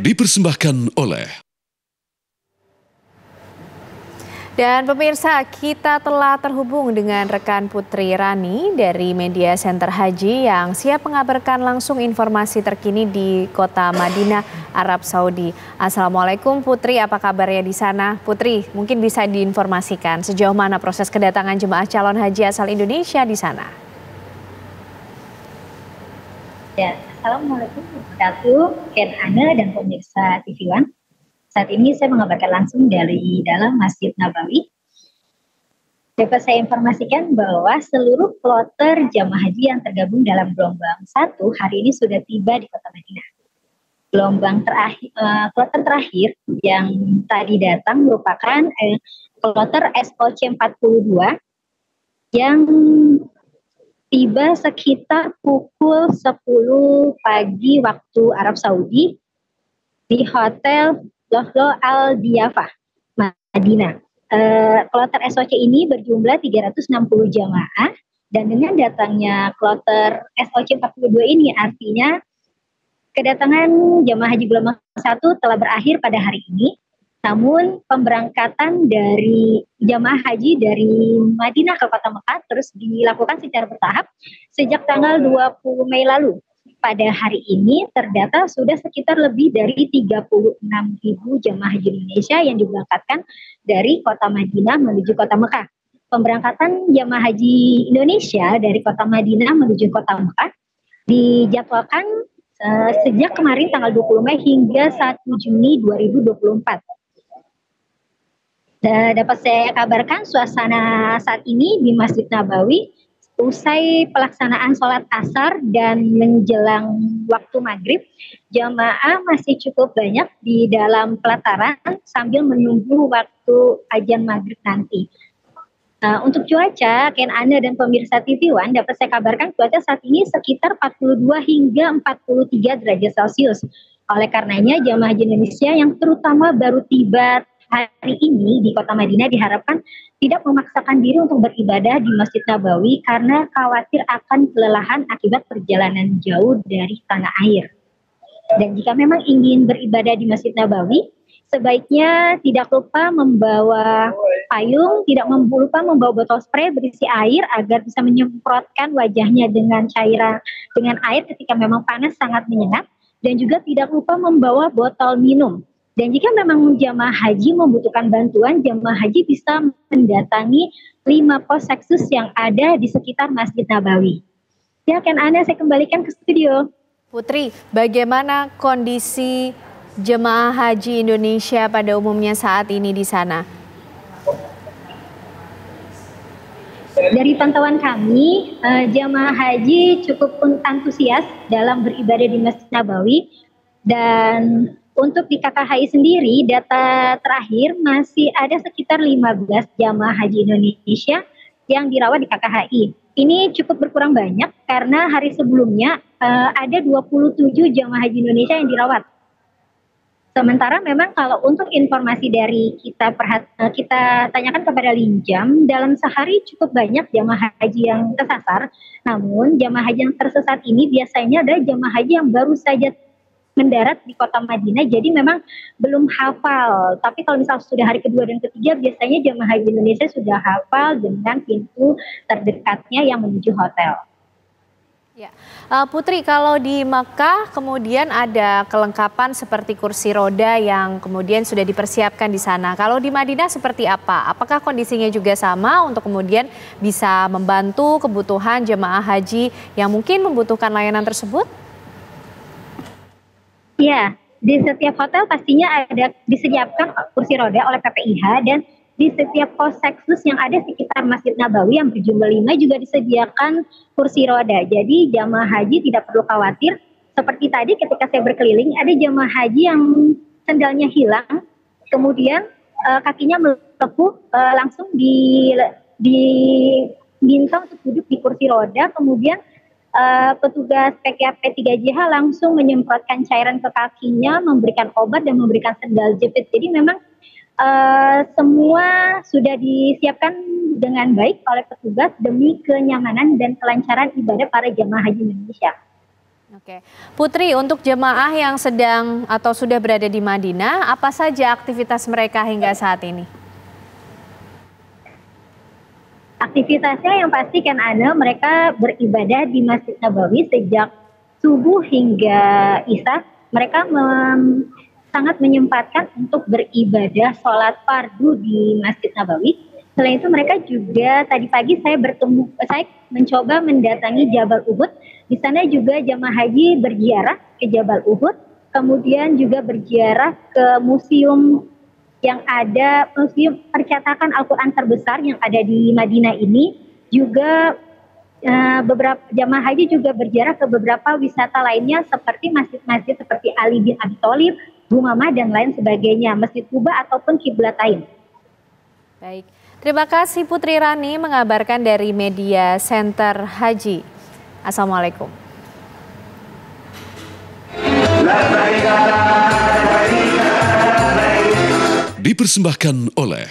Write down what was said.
dipersembahkan oleh. Dan pemirsa, kita telah terhubung dengan rekan Putri Rani dari Media Center Haji yang siap mengabarkan langsung informasi terkini di kota Madinah, Arab Saudi. Assalamualaikum Putri, apa kabarnya di sana? Putri, mungkin bisa diinformasikan sejauh mana proses kedatangan jemaah calon haji asal Indonesia di sana? Ya, Assalamualaikum warahmatullahi wabarakatuh, Ken Ana dan pemirsa TV One. Saat ini saya mengabarkan langsung dari dalam Masjid Nabawi. Dapat saya informasikan bahwa seluruh kloter jamaah haji yang tergabung dalam gelombang 1 hari ini sudah tiba di kota Madinah. Gelombang terakhir, kloter terakhir yang tadi datang merupakan kloter SOC 42 yang tiba sekitar pukul 10 pagi waktu Arab Saudi di Hotel Lohlo Al Diyafah, Madinah. Kloter SOC ini berjumlah 360 jamaah dan dengan datangnya kloter SOC 42 ini artinya kedatangan jamaah haji gelombang 1 telah berakhir pada hari ini. Namun pemberangkatan dari jamaah haji dari Madinah ke kota Mekah terus dilakukan secara bertahap sejak tanggal 20 Mei lalu. Pada hari ini terdata sudah sekitar lebih dari 36.000 jamaah haji Indonesia yang diberangkatkan dari kota Madinah menuju kota Mekah. Pemberangkatan jamaah haji Indonesia dari kota Madinah menuju kota Mekah dijadwalkan sejak kemarin tanggal 20 Mei hingga 1 Juni 2024. Dapat saya kabarkan suasana saat ini di Masjid Nabawi usai pelaksanaan sholat asar dan menjelang waktu maghrib, jamaah masih cukup banyak di dalam pelataran sambil menunggu waktu azan maghrib nanti. Untuk cuaca, Ken Ana dan pemirsa TV One dapat saya kabarkan cuaca saat ini sekitar 42 hingga 43 derajat Celcius. Oleh karenanya jamaah haji Indonesia yang terutama baru tiba hari ini di kota Madinah diharapkan tidak memaksakan diri untuk beribadah di Masjid Nabawi karena khawatir akan kelelahan akibat perjalanan jauh dari tanah air. Dan jika memang ingin beribadah di Masjid Nabawi, sebaiknya tidak lupa membawa payung, tidak lupa membawa botol spray berisi air agar bisa menyemprotkan wajahnya dengan air ketika memang panas sangat menyengat, dan juga tidak lupa membawa botol minum. Dan jika memang jamaah haji membutuhkan bantuan, jamaah haji bisa mendatangi 5 pos seksus yang ada di sekitar Masjid Nabawi. Ya, Ken Ana, saya kembalikan ke studio. Putri, bagaimana kondisi jemaah haji Indonesia pada umumnya saat ini di sana? Dari pantauan kami, jamaah haji cukup antusias dalam beribadah di Masjid Nabawi. Dan untuk di KKHI sendiri, data terakhir masih ada sekitar 15 jamaah haji Indonesia yang dirawat di KKHI. Ini cukup berkurang banyak karena hari sebelumnya ada 27 jamaah haji Indonesia yang dirawat. Sementara memang kalau untuk informasi dari kita tanyakan kepada Linjam, dalam sehari cukup banyak jamaah haji yang tersasar. Namun jamaah haji yang tersesat ini biasanya adalah jamaah haji yang baru saja mendarat di kota Madinah, jadi memang belum hafal. Tapi kalau misalnya sudah hari kedua dan ketiga, biasanya jamaah haji Indonesia sudah hafal dengan pintu terdekatnya yang menuju hotel. Ya, Putri, kalau di Makkah kemudian ada kelengkapan seperti kursi roda yang kemudian sudah dipersiapkan di sana. Kalau di Madinah seperti apa? Apakah kondisinya juga sama untuk kemudian bisa membantu kebutuhan jemaah haji yang mungkin membutuhkan layanan tersebut? Ya, di setiap hotel pastinya ada disediakan kursi roda oleh PPIH, dan di setiap pos seksus yang ada di sekitar Masjid Nabawi yang berjumlah 5 juga disediakan kursi roda. Jadi jamaah haji tidak perlu khawatir. Seperti tadi ketika saya berkeliling, ada jamaah haji yang sendalnya hilang, kemudian kakinya melepuh, langsung diminta untuk duduk di kursi roda, kemudian petugas PKP 3JH langsung menyemprotkan cairan ke kakinya, memberikan obat dan memberikan sendal jepit. Jadi memang semua sudah disiapkan dengan baik oleh petugas demi kenyamanan dan kelancaran ibadah para jamaah haji Indonesia. Oke, Putri, untuk jemaah yang sedang atau sudah berada di Madinah, apa saja aktivitas mereka hingga saat ini? Aktivitasnya yang pasti kan mereka beribadah di Masjid Nabawi sejak subuh hingga isya. Mereka sangat menyempatkan untuk beribadah sholat fardu di Masjid Nabawi. Selain itu mereka juga tadi pagi saya mencoba mendatangi Jabal Uhud. Di sana juga jamaah haji berziarah ke Jabal Uhud, kemudian juga berziarah ke museum percetakan Al-Quran terbesar yang ada di Madinah ini. Juga beberapa jamaah haji juga berziarah ke beberapa wisata lainnya seperti masjid-masjid seperti Ali bin Abi Thalib, Humamah dan lain sebagainya, Masjid Kuba ataupun Kiblatain. Baik, terima kasih Putri Rani mengabarkan dari Media Center Haji. Assalamualaikum. Dipersembahkan oleh